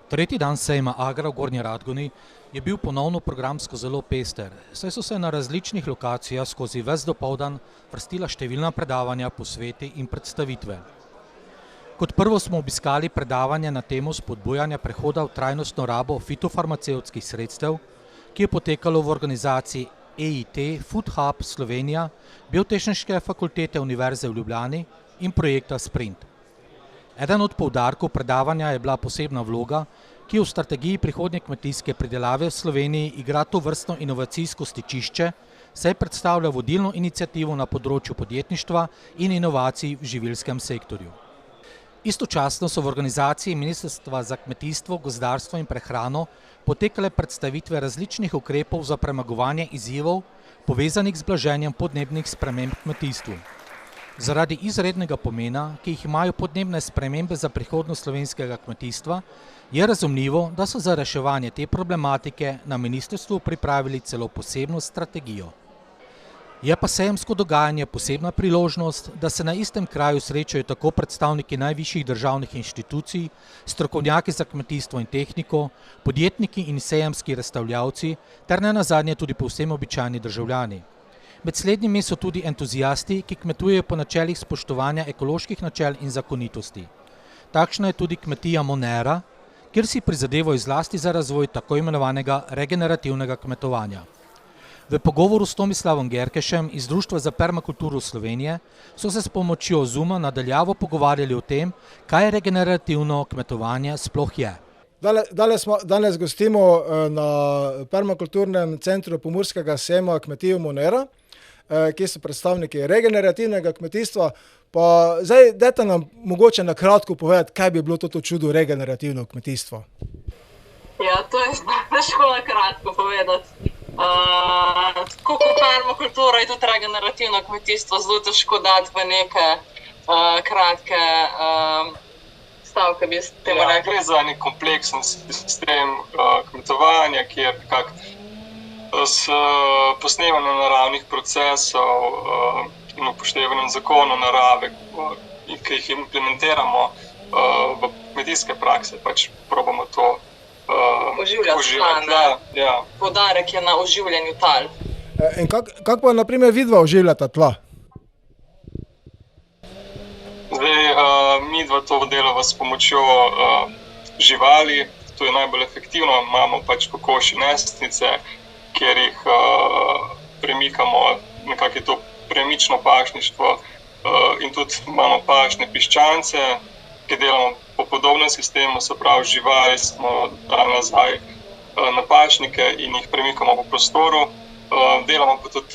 Tretji dan sejma Agra v Gornji Radgoni je bil ponovno programsko zelo pester, saj so se na različnih lokacijah skozi ves dopoldan vrstila številna predavanja, posveti in predstavitve. Kot prvo smo obiskali predavanje na temo spodbujanja prehoda v trajnostno rabo fitofarmacevtskih sredstev, ki je potekalo v organizaciji EIT Food Hub Slovenija, Biotehniške fakultete Univerze v Ljubljani in projekta Sprint. Eden od poudarkov predavanja je bila posebna vloga, ki v strategiji prihodnje kmetijske pridelave v Sloveniji igra tovrstno inovacijsko stičišče, saj predstavlja vodilno iniciativo na področju podjetništva in inovacij v živilskem sektorju. Istočasno so v organizaciji Ministrstva za kmetijstvo, gozdarstvo in prehrano potekale predstavitve različnih ukrepov za premagovanje izzivov, povezanih z blaženjem podnebnih sprememb v kmetijstvu. Zaradi izrednega pomena, ki jih imajo podnebne spremembe za prihodnost slovenskega kmetijstva, je razumljivo, da so za reševanje te problematike na ministrstvu pripravili celo posebno strategijo. Je pa sejemsko dogajanje posebna priložnost, da se na istem kraju srečajo tako predstavniki najvišjih državnih inštitucij, strokovnjaki za kmetijstvo in tehniko, podjetniki in sejemski razstavljavci ter nenazadnje tudi povsem običajni državljani. Med slednjimi so tudi entuzijasti, ki kmetujejo po načelih spoštovanja ekoloških načel in zakonitosti. Takšna je tudi kmetija Monera, kjer si prizadevajo zlasti za razvoj tako imenovanega regenerativnega kmetovanja. V pogovoru s Tomislavom Gerkešem iz Društva za permakulturo Slovenije so se s pomočjo Zooma nadaljavo pogovarjali o tem, kaj regenerativno kmetovanje sploh je. Danes gostimo na permakulturnem centru pomurskega sejma kmetijo Monera, ki so predstavniki regenerativnega kmetijstva. Pa zdaj, dajte nam mogoče na kratko povedati, kaj bi bilo to čudo regenerativno kmetijstvo. Ja, to je težko na kratko povedati. Tako kot permakultura je tudi regenerativno kmetijstvo zelo težko dati v neke kratke stavke, bi s tem rekli. Gre za nek kompleksen sistem kmetovanja, kjer s posnemanjem naravnih procesov in upoštevanjem zakonov narave, ki jih implementiramo v kmetijske prakse, pač probamo to oživljati tla. Poudarek je na oživljanju tal. In kako pa na primer vidva oživljata tla? Midva to delava s pomočjo živali, to je najbolj efektivno. Imamo pač kokoši nesnice, kjer jih premikamo, nekako je to premično pašništvo, in tudi imamo pašne piščance, ki delamo po podobnem sistemu, se pravi živali smo dali nazaj na pašnike in jih premikamo po prostoru. Delamo pa tudi,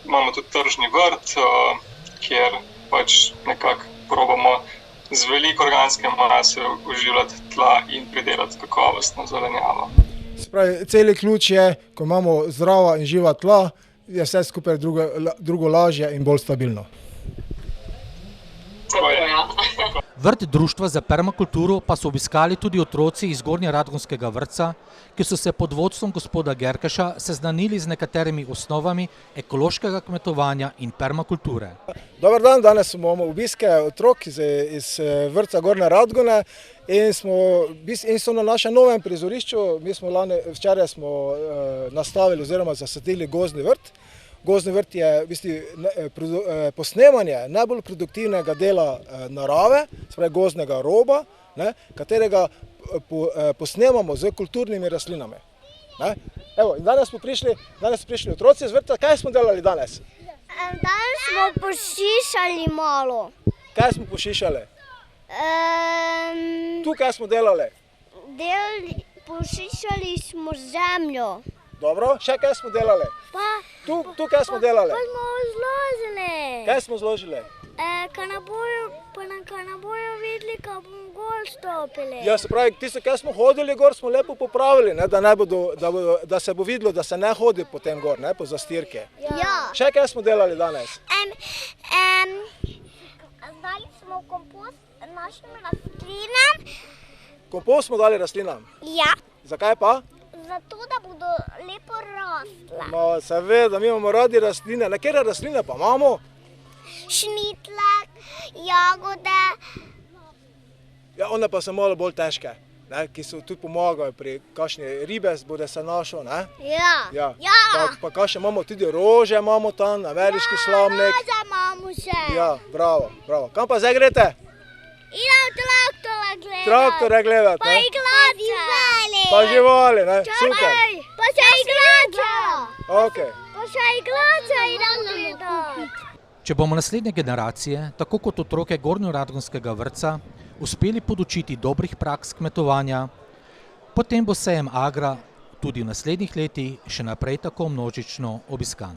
imamo tudi tržni vrt, kjer pač nekako probamo z veliko organske mase oživljati tla in pridelati kakovostno zelenjavo. Spravi, celi ključ je, ko imamo zdrava in živa tla, je vse skupaj drugo lažje in bolj stabilno. Vrt Društva za permakulturo pa so obiskali tudi otroci iz Gornjeradgonskega vrtca, ki so se pod vodstvom gospoda Gerkeša seznanili z nekaterimi osnovami ekološkega kmetovanja in permakulture. Dobar dan, danes imamo obiske otrok iz vrtca Gornje Radgone in so na našem novem prizorišču. Včeraj smo nastavili oziroma zasadili gozdni vrt. Gozdni vrt je v bistvu posnemanje najbolj produktivnega dela narave, spravi gozdnega roba, katerega posnemamo z kulturnimi rastlinami. Evo, in danes smo prišli otroci iz vrtca. Kaj smo delali danes? Danes smo pošišali malo. Kaj smo pošišali? Tu kaj smo delali? Pošišali smo zemljo. Dobro, še kaj smo delali? Tu kaj smo delali? Pa smo zložili. Kaj smo zložili? Ka ne bojo videli, ko bomo gor stopili. Ja, se pravi, tisto, kaj smo hodili gor, smo lepo popravili, da se bo videlo, da se ne hodi potem gor, po zastirke. Ja. Še kaj smo delali danes? Dali smo kompost našim rastlinam. Kompost smo dali rastlinam? Ja. Zakaj pa? Zato, da bodo lepo rastle. No, seveda, mi imamo radi rastline. Katere rastline pa imamo? Šnitlek, jagode. Ja, one pa so malo bolj težke. ne, ki so tudi pomagajo pri kakšni ribe, bude se našel, ne? Ja. Ja. Pa kakšne imamo tudi rože, imamo tam, ameriški slamnik. Rože imamo še. Ja, bravo. Kam pa zdaj grete? Idem traktore gledat. Traktore gledat, Pa ne? iglače. Pa živali, ne? Super. Pa še iglače. Okej. Pa še iglače idem gledat. Če bomo naslednje generacije, tako kot otroke Gornjoradgonskega vrtca, uspeli podučiti dobrih praks kmetovanja, potem bo sejem Agra tudi v naslednjih letih še naprej tako množično obiskan.